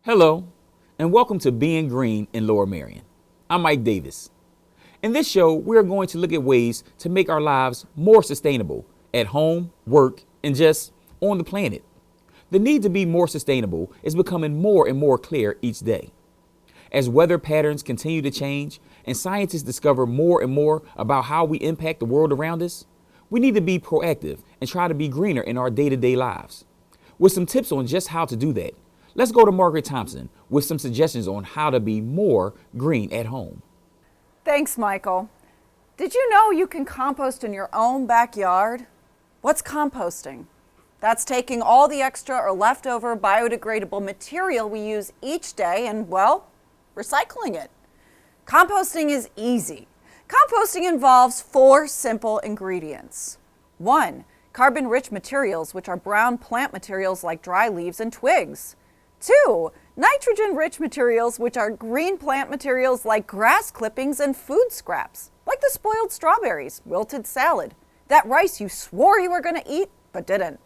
Hello, and welcome to Being Green in Lower Marion. I'm Mike Davis. In this show, we are going to look at ways to make our lives more sustainable at home, work, and just on the planet. The need to be more sustainable is becoming more and more clear each day. As weather patterns continue to change and scientists discover more and more about how we impact the world around us, we need to be proactive and try to be greener in our day-to-day lives. With some tips on just how to do that, let's go to Margaret Thompson with some suggestions on how to be more green at home. Thanks, Michael. Did you know you can compost in your own backyard? What's composting? That's taking all the extra or leftover biodegradable material we use each day and, well, recycling it. Composting is easy. Composting involves 4 simple ingredients. 1. Carbon-rich materials, which are brown plant materials like dry leaves and twigs. 2. Nitrogen-rich materials, which are green plant materials like grass clippings and food scraps, like the spoiled strawberries, wilted salad, that rice you swore you were going to eat but didn't.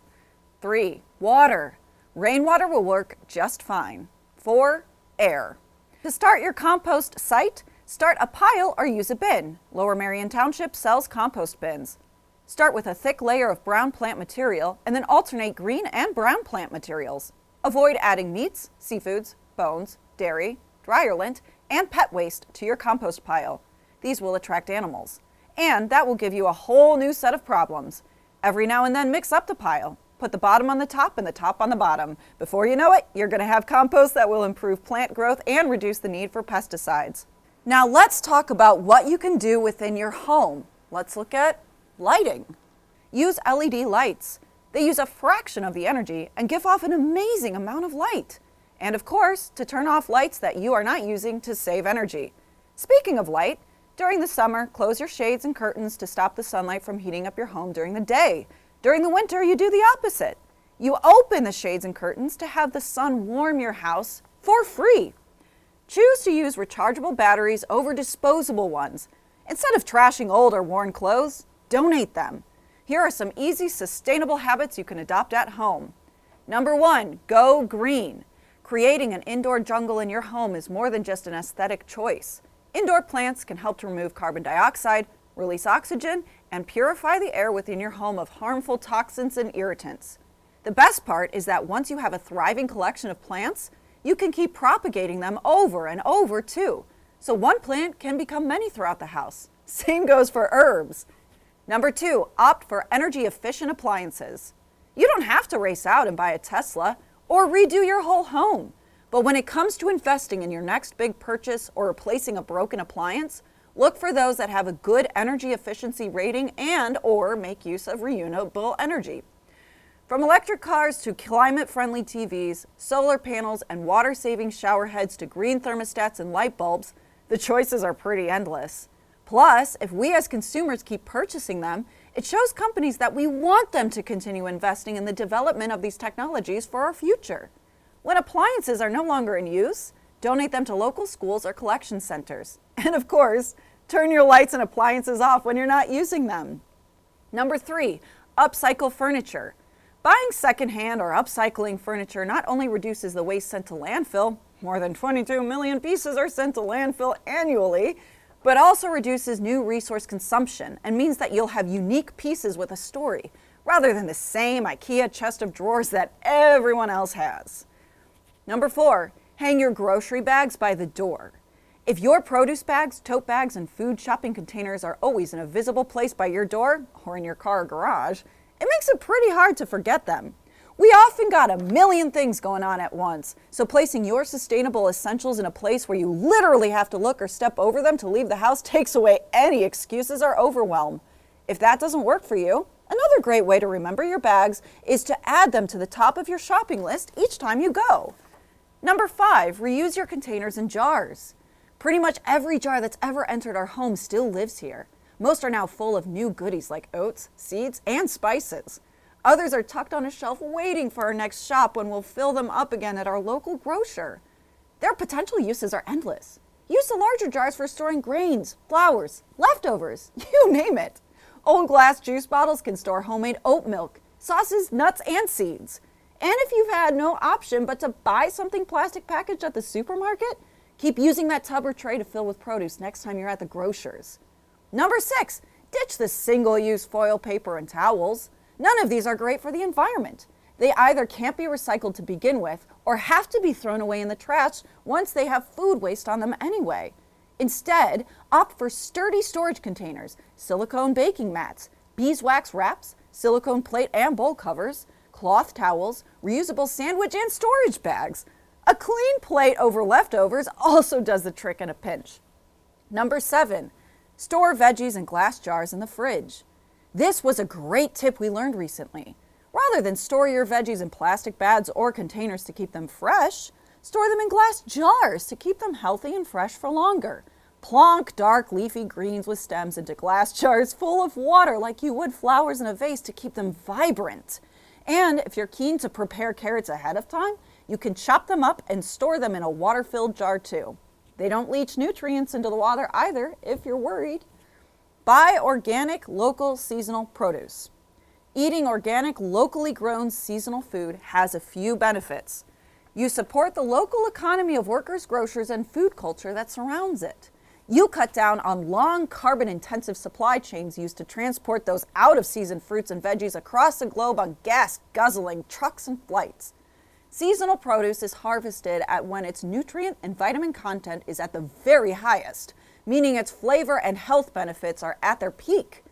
3. Water. Rainwater will work just fine. 4. Air. To start your compost site, start a pile or use a bin. Lower Marion Township sells compost bins. Start with a thick layer of brown plant material and then alternate green and brown plant materials. Avoid adding meats, seafoods, bones, dairy, dryer lint, and pet waste to your compost pile. These will attract animals. And that will give you a whole new set of problems. Every now and then mix up the pile. Put the bottom on the top and the top on the bottom. Before you know it, you're going to have compost that will improve plant growth and reduce the need for pesticides. Now let's talk about what you can do within your home. Let's look at lighting. Use LED lights. They use a fraction of the energy and give off an amazing amount of light. And of course, to turn off lights that you are not using to save energy. Speaking of light, during the summer, close your shades and curtains to stop the sunlight from heating up your home during the day. During the winter, you do the opposite. You open the shades and curtains to have the sun warm your house for free. Choose to use rechargeable batteries over disposable ones. Instead of trashing old or worn clothes, donate them. Here are some easy, sustainable habits you can adopt at home. Number 1, go green. Creating an indoor jungle in your home is more than just an aesthetic choice. Indoor plants can help to remove carbon dioxide, release oxygen, and purify the air within your home of harmful toxins and irritants. The best part is that once you have a thriving collection of plants, you can keep propagating them over and over too. So one plant can become many throughout the house. Same goes for herbs. Number 2, opt for energy-efficient appliances. You don't have to race out and buy a Tesla or redo your whole home. But when it comes to investing in your next big purchase or replacing a broken appliance, look for those that have a good energy efficiency rating and or make use of renewable energy. From electric cars to climate-friendly TVs, solar panels, and water-saving shower heads to green thermostats and light bulbs, the choices are pretty endless. Plus, if we as consumers keep purchasing them, it shows companies that we want them to continue investing in the development of these technologies for our future. When appliances are no longer in use, donate them to local schools or collection centers. And of course, turn your lights and appliances off when you're not using them. Number 3, upcycle furniture. Buying secondhand or upcycling furniture not only reduces the waste sent to landfill, more than 22 million pieces are sent to landfill annually, but also reduces new resource consumption and means that you'll have unique pieces with a story, rather than the same IKEA chest of drawers that everyone else has. Number 4, hang your grocery bags by the door. If your produce bags, tote bags, and food shopping containers are always in a visible place by your door or in your car or garage, it makes it pretty hard to forget them. We often got a million things going on at once, so placing your sustainable essentials in a place where you literally have to look or step over them to leave the house takes away any excuses or overwhelm. If that doesn't work for you, another great way to remember your bags is to add them to the top of your shopping list each time you go. Number 5, reuse your containers and jars. Pretty much every jar that's ever entered our home still lives here. Most are now full of new goodies like oats, seeds, and spices. Others are tucked on a shelf waiting for our next shop when we'll fill them up again at our local grocer. Their potential uses are endless. Use the larger jars for storing grains, flours, leftovers, you name it. Old glass juice bottles can store homemade oat milk, sauces, nuts, and seeds. And if you've had no option but to buy something plastic packaged at the supermarket, keep using that tub or tray to fill with produce next time you're at the grocer's. Number 6, ditch the single-use foil paper and towels. None of these are great for the environment. They either can't be recycled to begin with or have to be thrown away in the trash once they have food waste on them anyway. Instead, opt for sturdy storage containers, silicone baking mats, beeswax wraps, silicone plate and bowl covers, cloth towels, reusable sandwich and storage bags. A clean plate over leftovers also does the trick in a pinch. Number 7, store veggies in glass jars in the fridge. This was a great tip we learned recently. Rather than store your veggies in plastic bags or containers to keep them fresh, store them in glass jars to keep them healthy and fresh for longer. Plonk dark leafy greens with stems into glass jars full of water like you would flowers in a vase to keep them vibrant. And if you're keen to prepare carrots ahead of time, you can chop them up and store them in a water-filled jar too. They don't leach nutrients into the water either, if you're worried. Buy organic, local, seasonal produce. Eating organic, locally grown seasonal food has a few benefits. You support the local economy of workers, grocers, and food culture that surrounds it. You cut down on long carbon-intensive supply chains used to transport those out-of-season fruits and veggies across the globe on gas-guzzling trucks and flights. Seasonal produce is harvested at when its nutrient and vitamin content is at the very highest, meaning its flavor and health benefits are at their peak.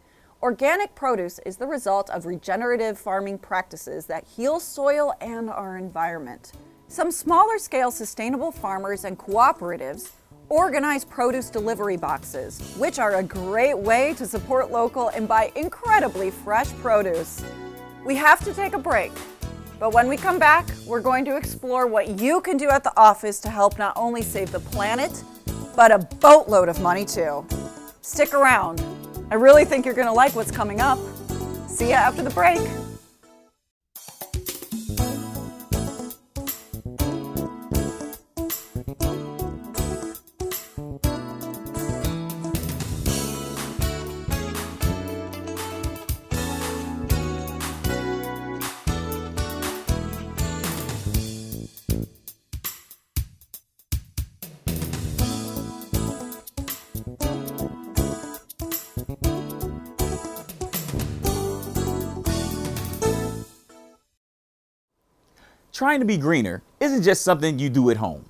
Organic produce is the result of regenerative farming practices that heal soil and our environment. Some smaller-scale sustainable farmers and cooperatives organize produce delivery boxes, which are a great way to support local and buy incredibly fresh produce. We have to take a break, but when we come back, we're going to explore what you can do at the office to help not only save the planet, but a boatload of money too. Stick around. I really think you're going to like what's coming up. See ya after the break. Trying to be greener isn't just something you do at home.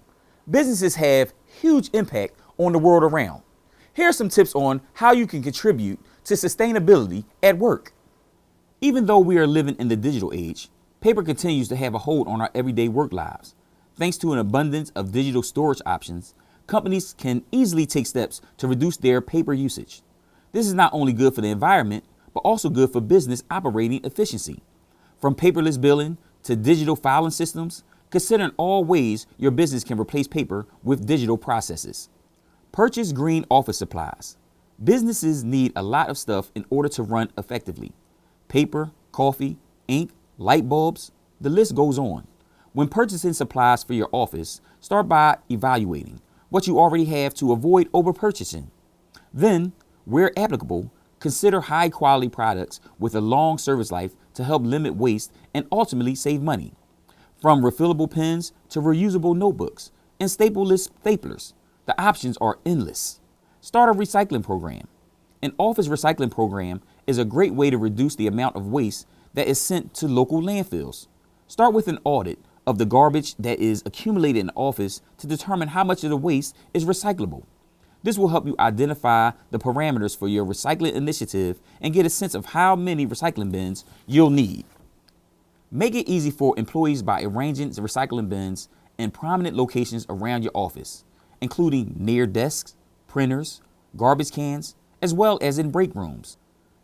Businesses have huge impact on the world around. Here are some tips on how you can contribute to sustainability at work. Even though we are living in the digital age, paper continues to have a hold on our everyday work lives. Thanks to an abundance of digital storage options, companies can easily take steps to reduce their paper usage. This is not only good for the environment, but also good for business operating efficiency. From paperless billing to digital filing systems, consider all ways your business can replace paper with digital processes. Purchase green office supplies. Businesses need a lot of stuff in order to run effectively. Paper, coffee, ink, light bulbs, the list goes on. When purchasing supplies for your office, start by evaluating what you already have to avoid overpurchasing. Then, where applicable, consider high quality products with a long service life to help limit waste and ultimately save money. From refillable pens to reusable notebooks and stapleless staplers, the options are endless. Start a recycling program. An office recycling program is a great way to reduce the amount of waste that is sent to local landfills. Start with an audit of the garbage that is accumulated in the office to determine how much of the waste is recyclable. This will help you identify the parameters for your recycling initiative and get a sense of how many recycling bins you'll need. Make it easy for employees by arranging the recycling bins in prominent locations around your office, including near desks, printers, garbage cans, as well as in break rooms.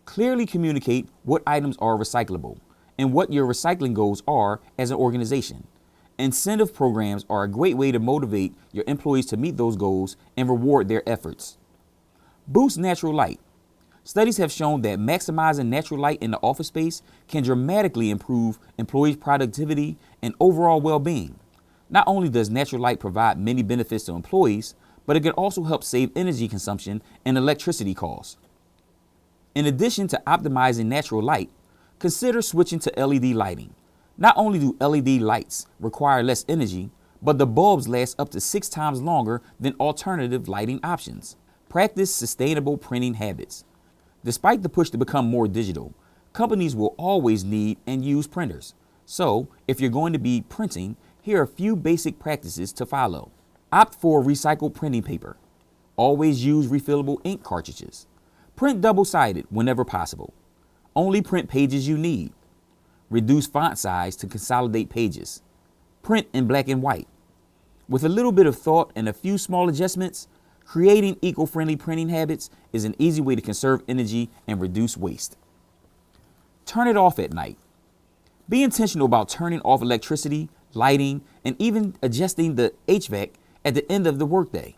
Clearly communicate what items are recyclable and what your recycling goals are as an organization. Incentive programs are a great way to motivate your employees to meet those goals and reward their efforts. Boost natural light. Studies have shown that maximizing natural light in the office space can dramatically improve employees' productivity and overall well-being. Not only does natural light provide many benefits to employees, but it can also help save energy consumption and electricity costs. In addition to optimizing natural light, consider switching to LED lighting. Not only do LED lights require less energy, but the bulbs last up to 6 times longer than alternative lighting options. Practice sustainable printing habits. Despite the push to become more digital, companies will always need and use printers. So, if you're going to be printing, here are a few basic practices to follow. Opt for recycled printing paper. Always use refillable ink cartridges. Print double-sided whenever possible. Only print pages you need. Reduce font size to consolidate pages. Print in black and white. With a little bit of thought and a few small adjustments, creating eco-friendly printing habits is an easy way to conserve energy and reduce waste. Turn it off at night. Be intentional about turning off electricity, lighting, and even adjusting the HVAC at the end of the workday.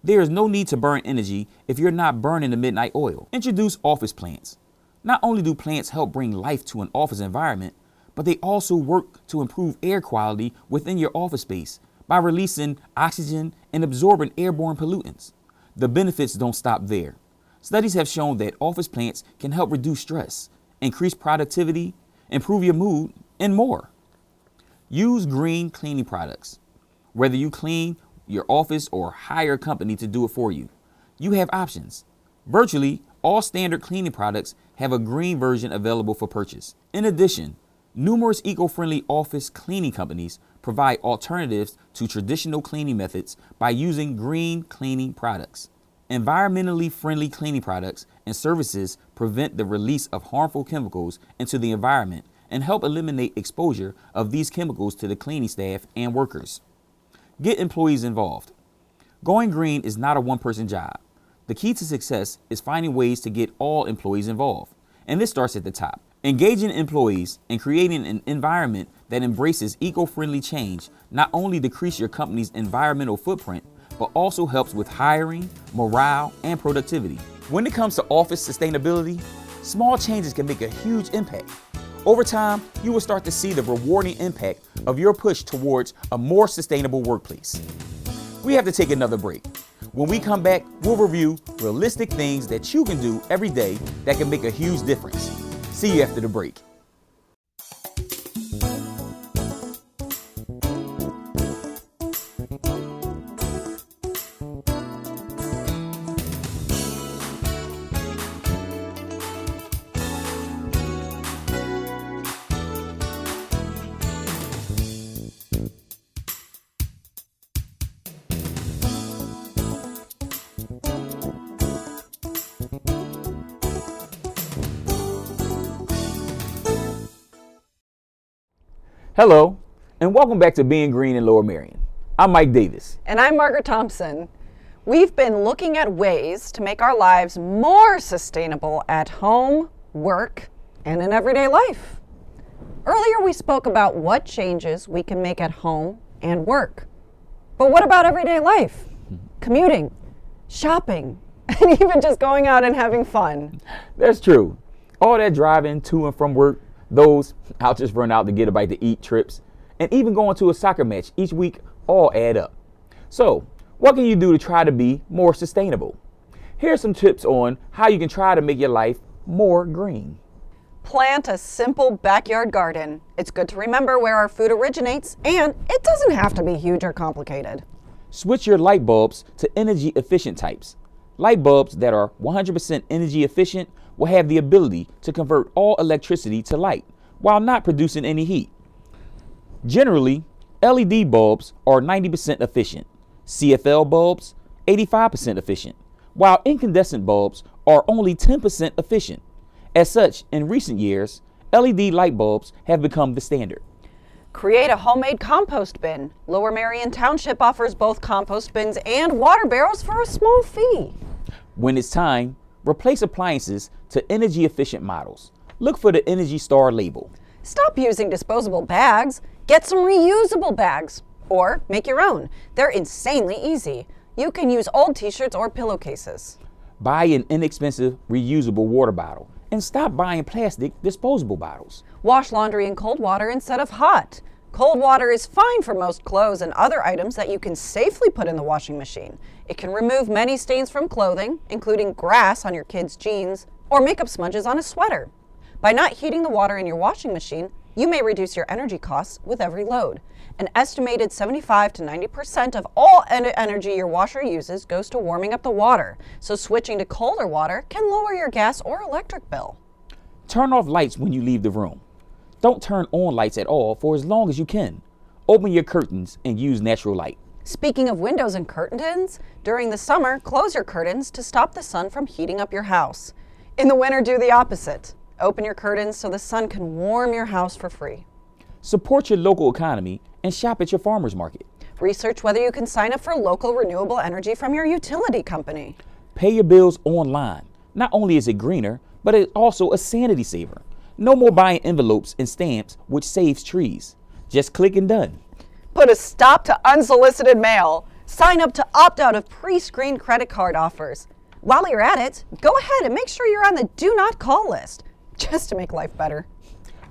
There is no need to burn energy if you're not burning the midnight oil. Introduce office plants. Not only do plants help bring life to an office environment, but they also work to improve air quality within your office space by releasing oxygen and absorbing airborne pollutants. The benefits don't stop there. Studies have shown that office plants can help reduce stress, increase productivity, improve your mood, and more. Use green cleaning products. Whether you clean your office or hire a company to do it for you, you have options. Virtually all standard cleaning products have a green version available for purchase. In addition, numerous eco-friendly office cleaning companies provide alternatives to traditional cleaning methods by using green cleaning products. Environmentally friendly cleaning products and services prevent the release of harmful chemicals into the environment and help eliminate exposure of these chemicals to the cleaning staff and workers. Get employees involved. Going green is not a one-person job. The key to success is finding ways to get all employees involved, and this starts at the top. Engaging employees and creating an environment that embraces eco-friendly change not only decreases your company's environmental footprint, but also helps with hiring, morale, and productivity. When it comes to office sustainability, small changes can make a huge impact. Over time, you will start to see the rewarding impact of your push towards a more sustainable workplace. We have to take another break. When we come back, we'll review realistic things that you can do every day that can make a huge difference. See you after the break. Hello, and welcome back to Being Green in Lower Merion. I'm Mike Davis. And I'm Margaret Thompson. We've been looking at ways to make our lives more sustainable at home, work, and in everyday life. Earlier we spoke about what changes we can make at home and work. But what about everyday life? Commuting, shopping, and even just going out and having fun. That's true. All that driving to and from work, those I'll just run out to get a bite to eat trips, and even going to a soccer match each week all add up. So, what can you do to try to be more sustainable? Here's some tips on how you can try to make your life more green. Plant a simple backyard garden. It's good to remember where our food originates, and it doesn't have to be huge or complicated. Switch your light bulbs to energy efficient types. Light bulbs that are 100% energy efficient will have the ability to convert all electricity to light while not producing any heat. Generally, LED bulbs are 90% efficient, CFL bulbs 85% efficient, while incandescent bulbs are only 10% efficient. As such, in recent years, LED light bulbs have become the standard. Create a homemade compost bin. Lower Merion Township offers both compost bins and water barrels for a small fee. When it's time, replace appliances to energy efficient models. Look for the Energy Star label. Stop using disposable bags. Get some reusable bags. Or make your own. They're insanely easy. You can use old t-shirts or pillowcases. Buy an inexpensive reusable water bottle and stop buying plastic disposable bottles. Wash laundry in cold water instead of hot. Cold water is fine for most clothes and other items that you can safely put in the washing machine. It can remove many stains from clothing, including grass on your kids' jeans or makeup smudges on a sweater. By not heating the water in your washing machine, You may reduce your energy costs with every load. An estimated 75 to 90% of all energy your washer uses goes to warming up the water, so switching to colder water can lower your gas or electric bill. Turn off lights when you leave the room. Don't turn on lights at all for as long as you can. Open your curtains and use natural light. Speaking of windows and curtains, during the summer, close your curtains to stop the sun from heating up your house. In the winter, do the opposite. Open your curtains so the sun can warm your house for free. Support your local economy and shop at your farmer's market. Research whether you can sign up for local renewable energy from your utility company. Pay your bills online. Not only is it greener, but it's also a sanity saver. No more buying envelopes and stamps, which saves trees. Just click and done. Put a stop to unsolicited mail. Sign up to opt out of pre-screened credit card offers. While you're at it, go ahead and make sure you're on the do not call list, just to make life better.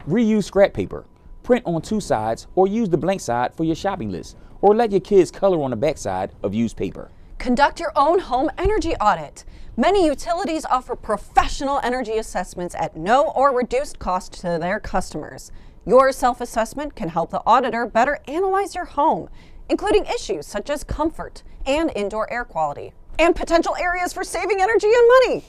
Reuse scrap paper. Print on two sides or use the blank side for your shopping list, or let your kids color on the back side of used paper. Conduct your own home energy audit. Many utilities offer professional energy assessments at no or reduced cost to their customers. Your self-assessment can help the auditor better analyze your home, including issues such as comfort and indoor air quality, and potential areas for saving energy and money.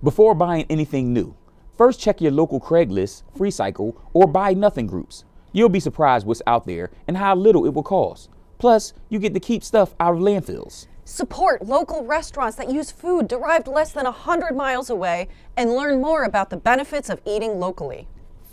Before buying anything new, first check your local Craigslist, FreeCycle, or Buy Nothing groups. You'll be surprised what's out there and how little it will cost. Plus, you get to keep stuff out of landfills. Support local restaurants that use food derived less than 100 miles away and learn more about the benefits of eating locally.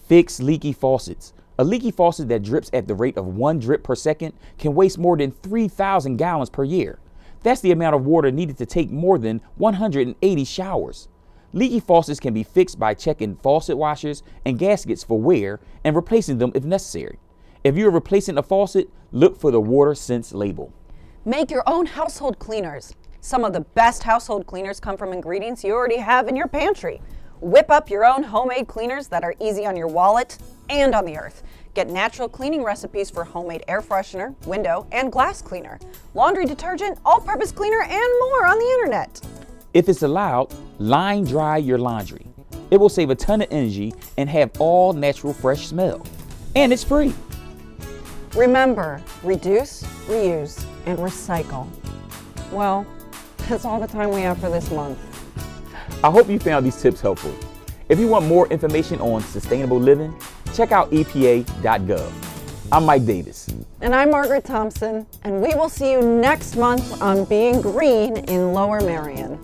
Fix leaky faucets. A leaky faucet that drips at the rate of 1 drip per second can waste more than 3,000 gallons per year. That's the amount of water needed to take more than 180 showers. Leaky faucets can be fixed by checking faucet washers and gaskets for wear and replacing them if necessary. If you're replacing a faucet, look for the Water Sense label. Make your own household cleaners. Some of the best household cleaners come from ingredients you already have in your pantry. Whip up your own homemade cleaners that are easy on your wallet and on the earth. Get natural cleaning recipes for homemade air freshener, window, and glass cleaner, laundry detergent, all-purpose cleaner, and more on the internet. If it's allowed, line dry your laundry. It will save a ton of energy and have all natural fresh smell. And it's free. Remember, reduce, reuse, and recycle. Well, that's all the time we have for this month. I hope you found these tips helpful. If you want more information on sustainable living, check out EPA.gov. I'm Mike Davis. And I'm Margaret Thompson, and we will see you next month on Being Green in Lower Merion.